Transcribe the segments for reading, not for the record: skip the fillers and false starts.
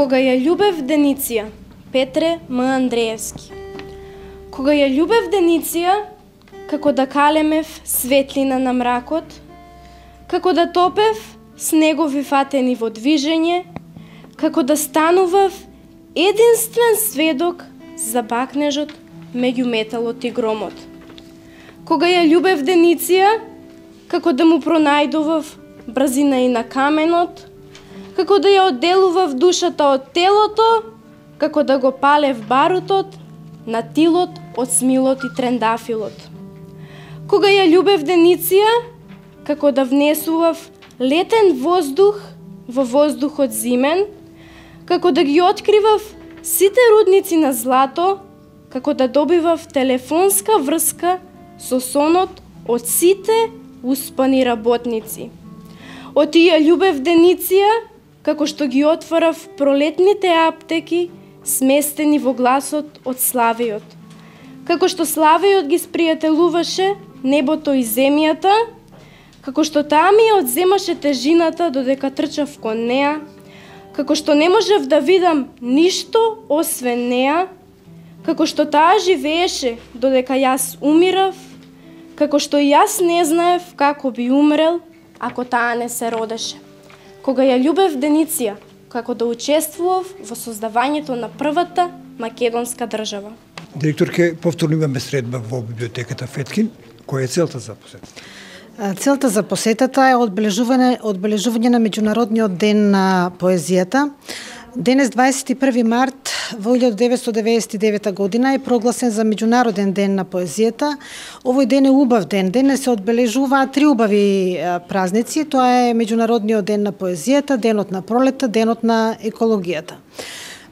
Кога ја љубев Дениција, Петре М. Андреевски. Кога ја љубев Дениција, како да калемев светлина на мракот, како да топев снегови фатени во движење, како да станував единствен сведок за бакнежот меѓу металот и громот. Кога ја љубев Дениција, како да му пронајдував брзина и на каменот, како да ја одделував душата од телото, како да го палев барутот на тилот од смилот и трендафилот. Кога ја љубев Дениција, како да внесував летен воздух во воздухот зимен, како да ги откривав сите рудници на злато, како да добивав телефонска врска со сонот од сите успани работници. Од ја љубев Дениција, како што ги отворав пролетните аптеки, сместени во гласот од Славејот. Како што Славејот ги спријателуваше небото и земјата, како што таа ми ја одземаше тежината додека трчав кон неа, како што не можев да видам ништо освен неа, како што таа живееше додека јас умирав, како што јас не знаев како би умрел ако таа не се родеше. Кога ја љубев Дениција, како да учествував во создавањето на првата македонска држава. Директорке, повторно имаме средба во библиотеката Феткин. Која е целта за посетата? Целта за посетата е одбележување на Меѓународниот ден на поезијата. Денес, 21 март во 1999 година, е прогласен за Меѓународен ден на поезијата. Овој ден е убав ден. Денес се одбележуваат 3 убави празници. Тоа е Меѓународниот ден на поезијата, денот на пролета, денот на екологијата.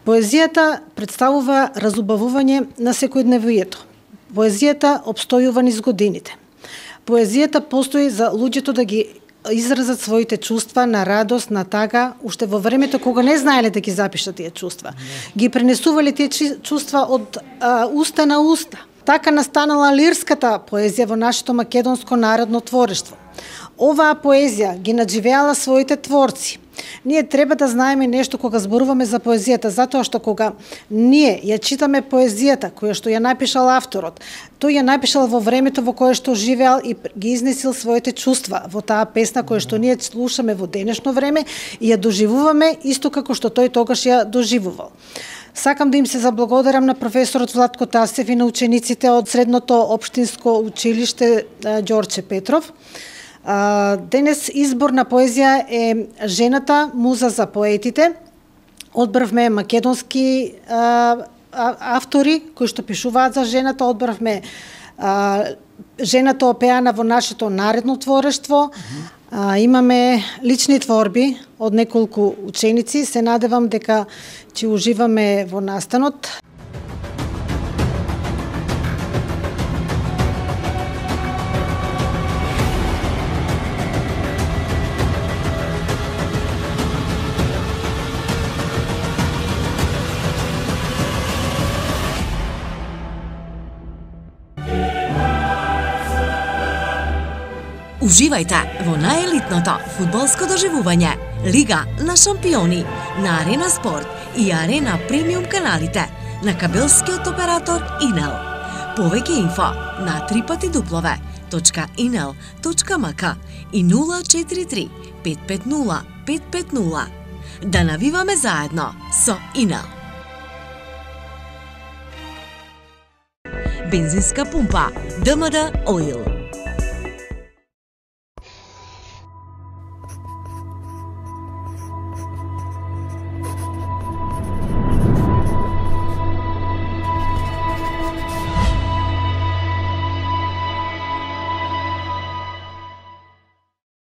Поезијата представува разубавување на секојдневието. Поезијата обстојува низ годините. Поезијата постои за луѓето да ги изразат своите чувства на радост, на тага, уште во времето кога не знаеле да ги запишат тие чувства. Ги пренесувале тие чувства од уста на уста. Така настанала лирската поезија во нашето македонско народно творештво. Оваа поезија ги надживеала своите творци. Ние треба да знаеме нешто кога зборуваме за поезијата, затоа што кога ние ја читаме поезијата која што ја напишал авторот, тој ја напишал во времето во кое што живеал и ги изнесил своите чувства во таа песна која што ние слушаме во денешно време и ја доживуваме исто како што тој тогаш ја доживувал. Сакам да им се заблагодарам на професорот Владко Тасев и на учениците од Средното општинско училиште Ѓорче Петров. Денес избор на поезија е Жената, муза за поетите. Одбравме македонски автори кои што пишуваат за жената, одбравме жената опеана во нашето наредно творештво. Имаме лични творби од неколку ученици. Се надевам дека ќе уживаме во настанот. Уживајте во најелитното фудбалско доживување Лига на шампиони на Арена Спорт и Арена Премиум каналите на кабелскиот оператор Инел. Повеќе инфо на www.inel.mk и 043 550 550. Да навиваме заедно со Инел. Бензинска пумпа ДМД Оил.